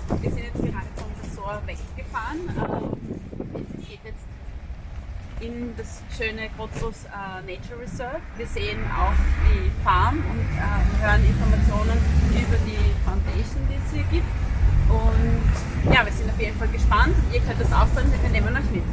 Wir sind jetzt gerade vom Ressort weggefahren. Es geht jetzt in das schöne Grootbos Nature Reserve. Wir sehen auch die Farm und hören Informationen über die Foundation, die es hier gibt. Und ja, wir sind auf jeden Fall gespannt. Ihr könnt das auch sein, wir nehmen euch mit.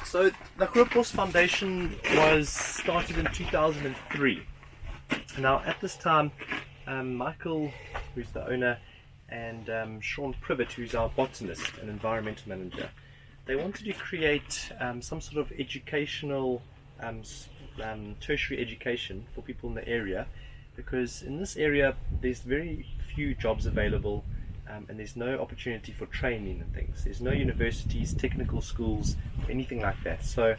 So the Grootbos Foundation was started in 2003. Now at this time, Michael, who's the owner, and Sean Privet, who's our botanist and environmental manager, they wanted to create some sort of educational, tertiary education for people in the area, because in this area there's very few jobs available. And there's no opportunity for training and things. There's no universities, technical schools, anything like that. So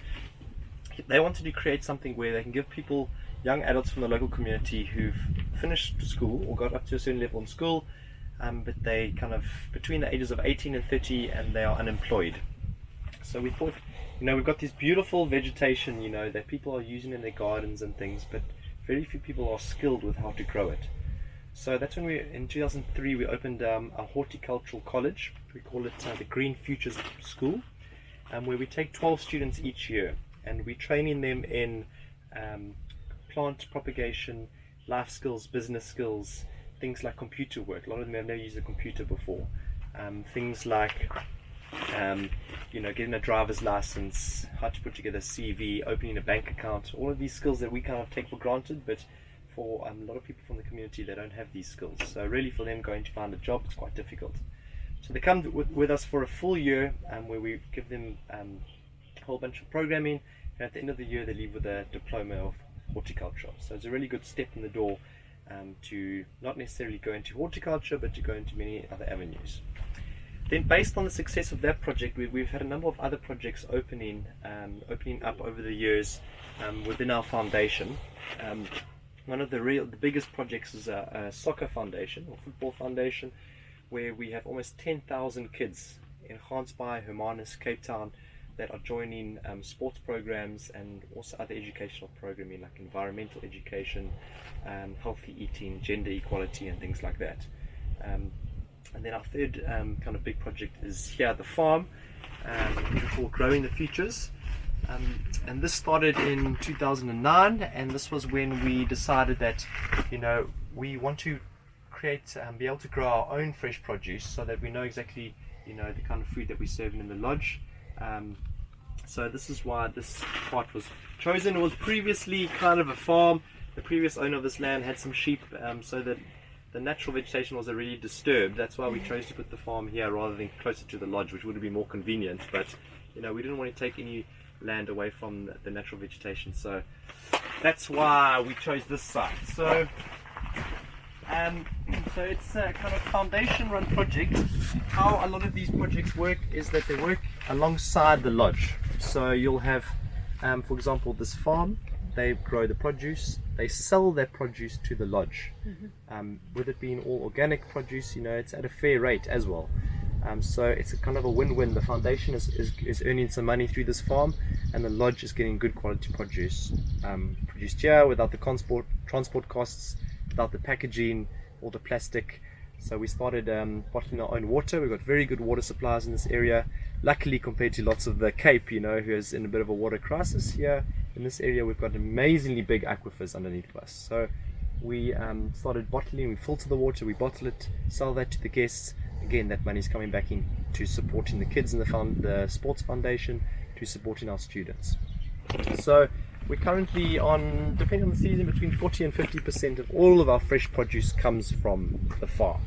they wanted to create something where they can give people, young adults from the local community who've finished school or got up to a certain level in school, but they kind of between the ages of 18 and 30 and they are unemployed. So we thought, we've got this beautiful vegetation, that people are using in their gardens and things, but very few people are skilled with how to grow it. So that's when in 2003, we opened a horticultural college. We call it the Green Futures School, where we take 12 students each year, and we're training them in plant propagation, life skills, business skills, things like computer work. A lot of them have never used a computer before. Things like getting a driver's license, how to put together a CV, opening a bank account, all of these skills that we kind of take for granted, but for a lot of people from the community, they don't have these skills. So really for them going to find a job, it's quite difficult. So they come with us for a full year, where we give them a whole bunch of programming, and at the end of the year they leave with a diploma of horticulture. So it's a really good step in the door to not necessarily go into horticulture, but to go into many other avenues. Then based on the success of that project, we've had a number of other projects opening up over the years within our foundation. One of the biggest projects is a soccer foundation or football foundation, where we have almost 10,000 kids in Gansbaai, Hermanus, Cape Town, that are joining sports programs and also other educational programming like environmental education, healthy eating, gender equality and things like that. And then our third kind of big project is here at the farm, which we call Growing the Futures. And this started in 2009, and this was when we decided that we want to create be able to grow our own fresh produce, so that we know exactly the kind of food that we're serving in the lodge. So this is why this part was chosen. It was previously kind of a farm. The previous owner of this land had some sheep, so that the natural vegetation was already disturbed. That's why we chose to put the farm here rather than closer to the lodge, which would have been more convenient. But we didn't want to take any land away from the natural vegetation, so that's why we chose this site. So it's a kind of foundation run project. How a lot of these projects work is that they work alongside the lodge. So you'll have for example this farm, they grow the produce, they sell their produce to the lodge. With it being all organic produce, it's at a fair rate as well. So it's a kind of a win-win. The foundation is earning some money through this farm, and the lodge is getting good quality produce produced here without the transport costs, without the packaging, all the plastic. So we started bottling our own water. We've got very good water supplies in this area. Luckily, compared to lots of the Cape, who is in a bit of a water crisis, here in this area we've got amazingly big aquifers underneath us. So we started bottling. We filter the water, we bottle it, sell that to the guests. again, that money is coming back into supporting the kids in the sports foundation, to supporting our students. So we're currently on, depending on the season, between 40 and 50% of all of our fresh produce comes from the farm.